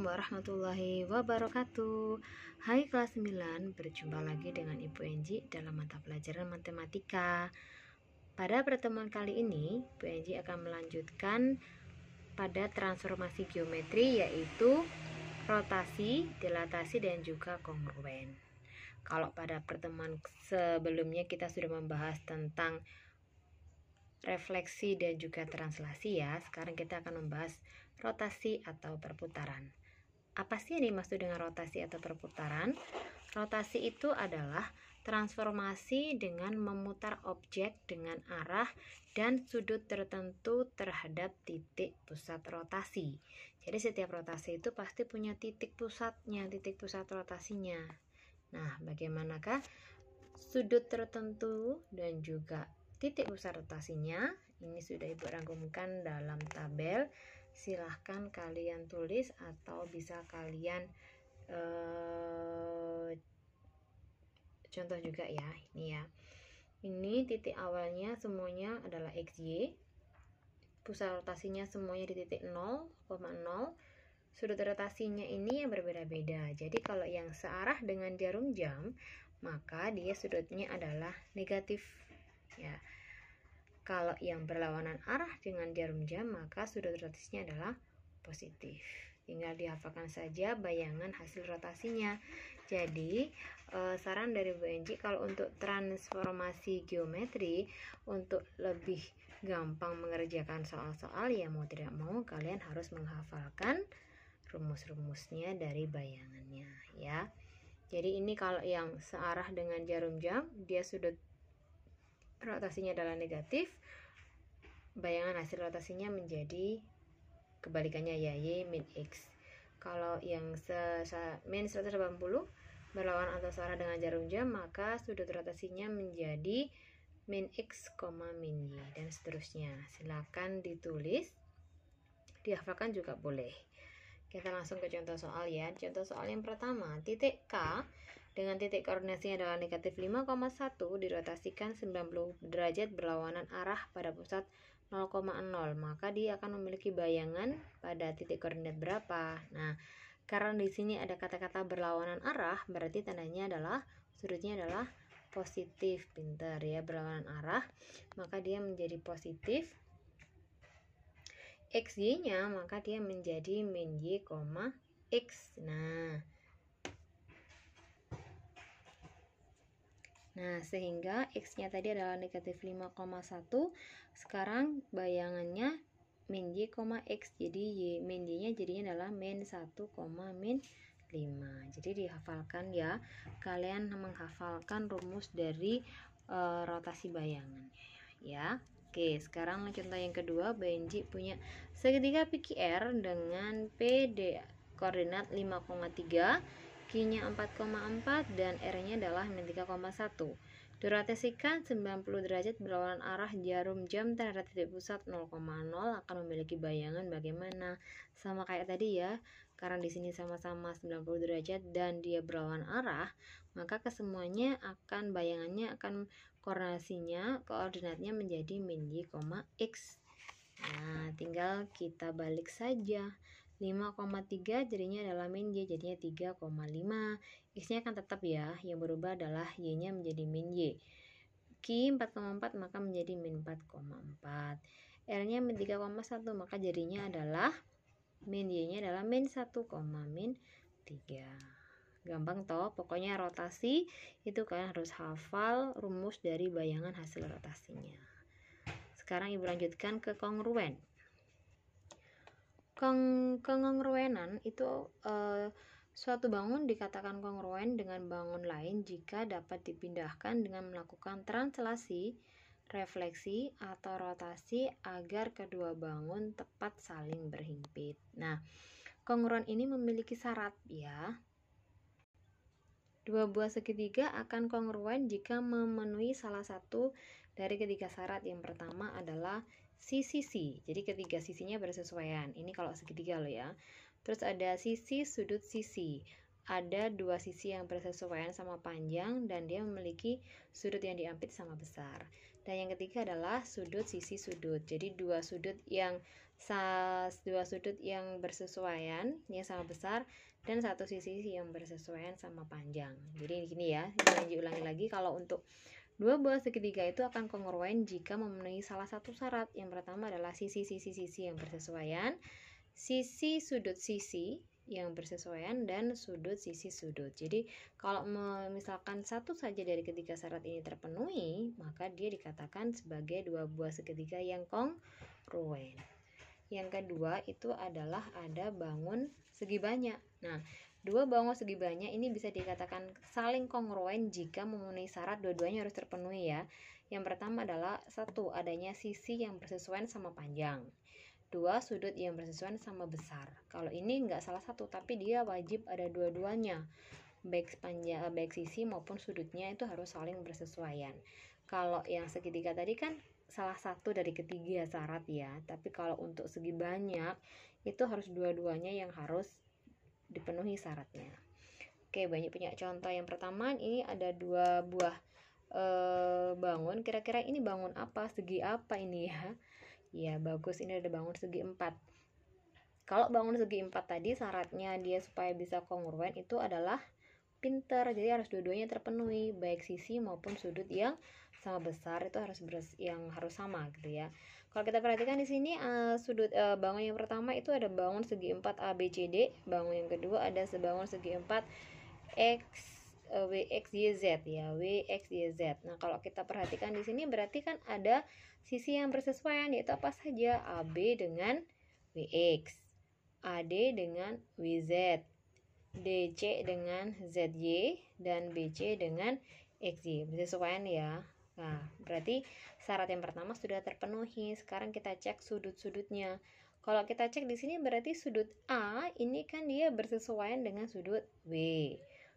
Assalamualaikum warahmatullahi wabarakatuh. Hai kelas 9, berjumpa lagi dengan Ibu Enji dalam mata pelajaran matematika. Pada pertemuan kali ini, Ibu Enji akan melanjutkan pada transformasi geometri, yaitu rotasi, dilatasi, dan juga kongruen. Kalau pada pertemuan sebelumnya kita sudah membahas tentang refleksi dan juga translasi ya. Sekarang kita akan membahas rotasi atau perputaran. Apa sih yang dimaksud dengan rotasi atau perputaran? Rotasi itu adalah transformasi dengan memutar objek dengan arah dan sudut tertentu terhadap titik pusat rotasi. Jadi setiap rotasi itu pasti punya titik pusatnya, titik pusat rotasinya. Nah, bagaimanakah sudut tertentu dan juga titik pusat rotasinya? Ini sudah Ibu rangkumkan dalam tabel. Silahkan kalian tulis atau bisa kalian contoh juga ya. Ini ya. Ini titik awalnya semuanya adalah XY. Pusat rotasinya semuanya di titik 0,0. Sudut rotasinya ini yang berbeda-beda. Jadi kalau yang searah dengan jarum jam, maka dia sudutnya adalah negatif ya. Kalau yang berlawanan arah dengan jarum jam, maka sudut rotasinya adalah positif. Tinggal dihafalkan saja bayangan hasil rotasinya. Jadi saran dari Bu Enji, kalau untuk transformasi geometri, untuk lebih gampang mengerjakan soal-soal, ya mau tidak mau kalian harus menghafalkan rumus-rumusnya dari bayangannya ya. Jadi ini kalau yang searah dengan jarum jam, dia sudut rotasinya adalah negatif, bayangan hasil rotasinya menjadi kebalikannya ya, Y min X. Kalau yang min 180 berlawanan atau searah dengan jarum jam, maka sudut rotasinya menjadi min X, min Y, dan seterusnya. Silakan ditulis, dihafalkan juga boleh. Kita langsung ke contoh soal ya. Contoh soal yang pertama, titik K dengan titik koordinasinya adalah negatif 5,1 dirotasikan 90 derajat berlawanan arah pada pusat 0,0, maka dia akan memiliki bayangan pada titik koordinat berapa? Nah, karena di sini ada kata-kata berlawanan arah, berarti tandanya adalah sudutnya adalah positif. Pintar ya, berlawanan arah, maka dia menjadi positif. XY-nya maka dia menjadi min Y, X. Nah, sehingga X-nya tadi adalah negatif 5,1. Sekarang bayangannya min Y, X. Jadi min Y-nya jadinya adalah min 1, min 5. Jadi dihafalkan ya. Kalian menghafalkan rumus dari rotasi bayangannya ya. Oke, sekarang contoh yang kedua, Benji punya segitiga PQR dengan PD koordinat 5,3, Q-nya 4,4 dan R-nya adalah min 3,1. Dirotasikan 90 derajat berlawanan arah jarum jam terhadap titik pusat 0,0 akan memiliki bayangan bagaimana? Sama kayak tadi ya. Karena di sini sama-sama 90 derajat dan dia berlawanan arah, maka kesemuanya akan bayangannya akan koordinatnya menjadi min Y, X. Nah, tinggal kita balik saja. 5,3 jadinya adalah min Y, jadinya 3,5. X-nya akan tetap ya, yang berubah adalah Y-nya menjadi min Y. Q 4,4 maka menjadi min 4,4. R-nya min 3,1 maka jadinya adalah min Y-nya adalah min 1, min 3. Gampang toh, pokoknya rotasi itu kalian harus hafal rumus dari bayangan hasil rotasinya. Sekarang Ibu lanjutkan ke kongruen. Kongruenan itu suatu bangun dikatakan kongruen dengan bangun lain jika dapat dipindahkan dengan melakukan translasi, refleksi, atau rotasi agar kedua bangun tepat saling berhimpit. Nah, kongruen ini memiliki syarat ya. Dua buah segitiga akan kongruen jika memenuhi salah satu dari ketiga syarat. Yang pertama adalah sisi. Jadi ketiga sisinya bersesuaian. Ini kalau segitiga loh ya. Terus ada sisi, sudut, sisi. Ada dua sisi yang bersesuaian sama panjang dan dia memiliki sudut yang diampit sama besar. Dan yang ketiga adalah sudut, sisi, sudut. Jadi dua sudut yang dua sudut yang bersesuaian yang sama besar dan satu sisi yang bersesuaian sama panjang. Jadi gini ya, jangan diulangi lagi. Kalau untuk dua buah segitiga itu akan kongruen jika memenuhi salah satu syarat. Yang pertama adalah sisi-sisi yang bersesuaian, sisi sudut sisi yang bersesuaian, dan sudut sisi sudut. Jadi kalau misalkan satu saja dari ketiga syarat ini terpenuhi, maka dia dikatakan sebagai dua buah segitiga yang kongruen. Yang kedua itu adalah ada bangun segi banyak. Nah, dua bangun segi banyak ini bisa dikatakan saling kongruen jika memenuhi syarat dua-duanya harus terpenuhi ya. Yang pertama adalah satu, adanya sisi yang bersesuaian sama panjang. Dua, sudut yang bersesuaian sama besar. Kalau ini enggak salah satu, tapi dia wajib ada dua-duanya. Baik sisi maupun sudutnya itu harus saling bersesuaian. Kalau yang segitiga tadi kan salah satu dari ketiga syarat ya, tapi kalau untuk segi banyak itu harus dua-duanya yang harus dipenuhi syaratnya. Oke, banyak punya contoh. Yang pertama ini ada dua buah bangun. Kira-kira ini bangun apa? Segi apa ini ya? Ya bagus, ini ada bangun segi 4. Kalau bangun segi 4 tadi syaratnya dia supaya bisa kongruen itu adalah pinter, jadi harus dua-duanya terpenuhi, baik sisi maupun sudut yang sama besar itu harus sama gitu ya. Kalau kita perhatikan di sini bangun yang pertama itu ada bangun segi 4 ABCD, bangun yang kedua ada sebangun segi 4 WXYZ ya, WXYZ. Nah, kalau kita perhatikan di sini berarti kan ada sisi yang bersesuaian, yaitu apa saja? AB dengan WX, AD dengan WZ, DC dengan ZY, dan BC dengan XY. Bersesuaian ya. Nah, berarti syarat yang pertama sudah terpenuhi. Sekarang kita cek sudut-sudutnya. Kalau kita cek di sini berarti sudut A ini kan dia bersesuaian dengan sudut W.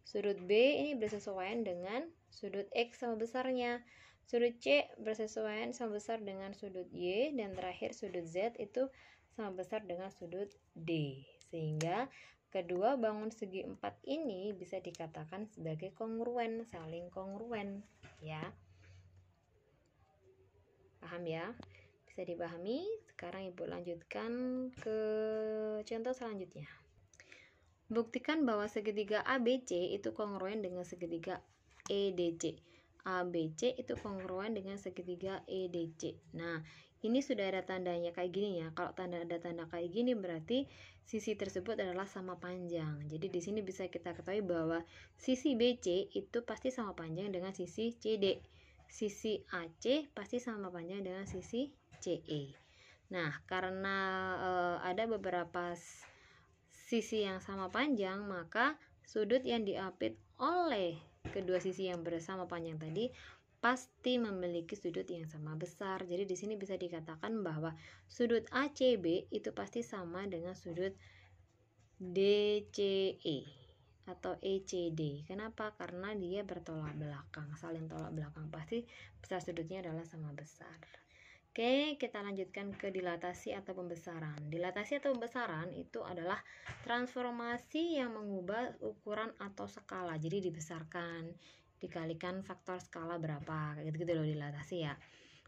Sudut B ini bersesuaian dengan sudut X sama besarnya. Sudut C bersesuaian sama besar dengan sudut Y, dan terakhir sudut Z itu sama besar dengan sudut D. Sehingga kedua bangun segi 4 ini bisa dikatakan sebagai kongruen, saling kongruen ya. Paham ya? Bisa dipahami? Sekarang Ibu lanjutkan ke contoh selanjutnya. Buktikan bahwa segitiga ABC itu kongruen dengan segitiga EDC. ABC itu kongruen dengan segitiga EDC. Nah, ini sudah ada tandanya kayak gini ya. Kalau ada tanda kayak gini berarti sisi tersebut adalah sama panjang. Jadi di sini bisa kita ketahui bahwa sisi BC itu pasti sama panjang dengan sisi CD. Sisi AC pasti sama panjang dengan sisi CE. Nah, karena ada beberapa sisi yang sama panjang, maka sudut yang diapit oleh kedua sisi yang bersama panjang tadi pasti memiliki sudut yang sama besar. Jadi di sini bisa dikatakan bahwa sudut ACB itu pasti sama dengan sudut DCE atau ECD. Kenapa? Karena dia bertolak belakang, saling tolak belakang. Pasti besar sudutnya adalah sama besar. Oke, kita lanjutkan ke dilatasi atau pembesaran. Dilatasi atau pembesaran itu adalah transformasi yang mengubah ukuran atau skala. Jadi dibesarkan, dikalikan faktor skala berapa, gitu-gitu loh dilatasi ya.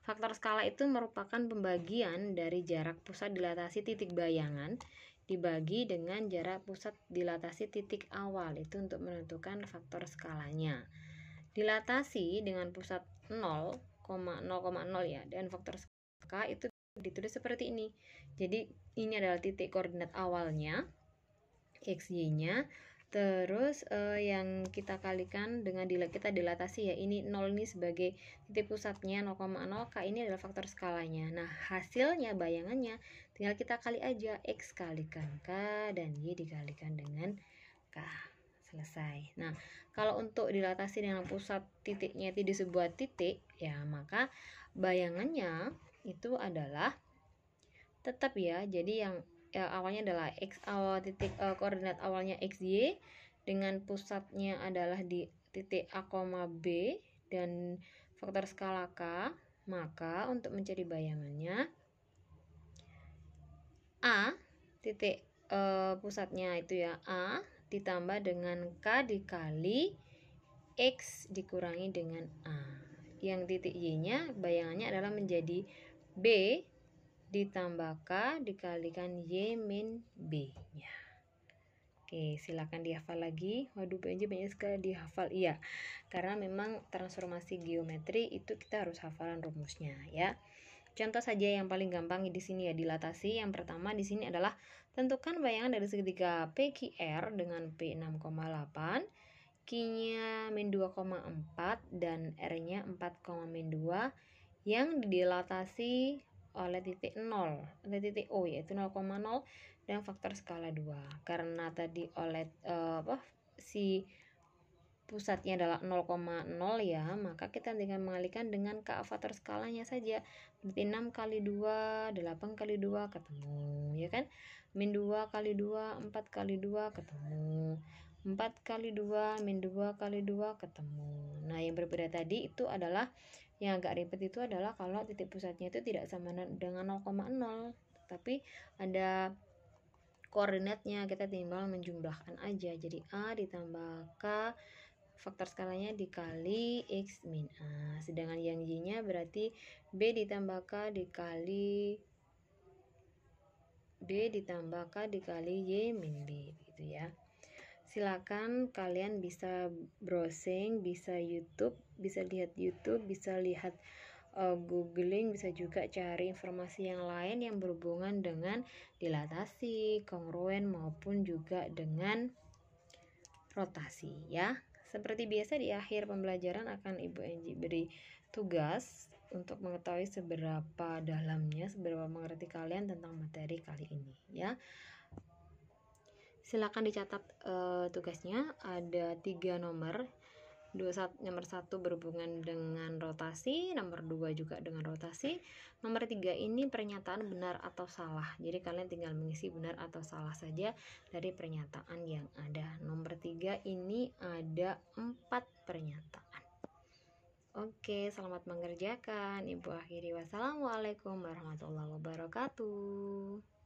Faktor skala itu merupakan pembagian dari jarak pusat dilatasi titik bayangan dibagi dengan jarak pusat dilatasi titik awal, itu untuk menentukan faktor skalanya. Dilatasi dengan pusat 0,0 ya, dan faktor skala itu ditulis seperti ini. Jadi ini adalah titik koordinat awalnya, XY-nya. Terus yang kita kalikan dengan kita dilatasi ya, ini 0 ini sebagai titik pusatnya 0,0, K ini adalah faktor skalanya. Nah, hasilnya bayangannya tinggal kita kali aja, X kalikan K dan Y dikalikan dengan K. Selesai. Nah, kalau untuk dilatasi dengan pusat titiknya itu di sebuah titik ya, maka bayangannya itu adalah tetap ya. Jadi yang awalnya adalah X awal titik koordinat awalnya XY dengan pusatnya adalah di titik A, B dan faktor skala K. Maka untuk mencari bayangannya A titik pusatnya itu ya A ditambah dengan K dikali X dikurangi dengan A. Yang titik Y nya bayangannya adalah menjadi B ditambah K dikalikan Y min B nya. Oke, silakan dihafal lagi. Waduh, PNJ banyak sekali dihafal. Iya, karena memang transformasi geometri itu kita harus hafalan rumusnya ya. Contoh saja yang paling gampang di sini ya, dilatasi. Yang pertama di sini adalah tentukan bayangan dari segitiga PQR dengan P 6,8, Q-nya min 2,4 dan R-nya 4,2 yang dilatasi oleh titik 0, titik O yaitu 0,0 dan faktor skala 2. Karena tadi oleh si pusatnya adalah 0,0 ya, maka kita tinggal mengalihkan dengan K faktor skalanya saja. Berarti 6 kali 2, 8 kali 2 ketemu, ya kan? Min 2 kali 2, 4 kali 2 ketemu. 4 kali 2, min 2 kali 2 ketemu. Nah, yang berbeda tadi itu adalah yang agak ribet itu adalah kalau titik pusatnya itu tidak sama dengan 0,0, tapi ada koordinatnya, kita tinggal menjumlahkan aja. Jadi A ditambah K faktor skalanya dikali X min A. Sedangkan yang Y-nya berarti B ditambah K dikali Y min B gitu ya. Silakan kalian bisa browsing, bisa YouTube, bisa lihat YouTube, bisa lihat googling, bisa juga cari informasi yang lain yang berhubungan dengan dilatasi, kongruen maupun juga dengan rotasi ya. Seperti biasa di akhir pembelajaran akan Ibu Enji beri tugas untuk mengetahui seberapa dalamnya, seberapa mengerti kalian tentang materi kali ini ya. Silakan dicatat tugasnya, ada 3 nomor. Nomor 1 berhubungan dengan rotasi, nomor 2 juga dengan rotasi, nomor 3 ini pernyataan benar atau salah. Jadi kalian tinggal mengisi benar atau salah saja dari pernyataan yang ada. Nomor 3 ini ada 4 pernyataan. Oke, selamat mengerjakan. Ibu akhiri, wassalamualaikum warahmatullahi wabarakatuh.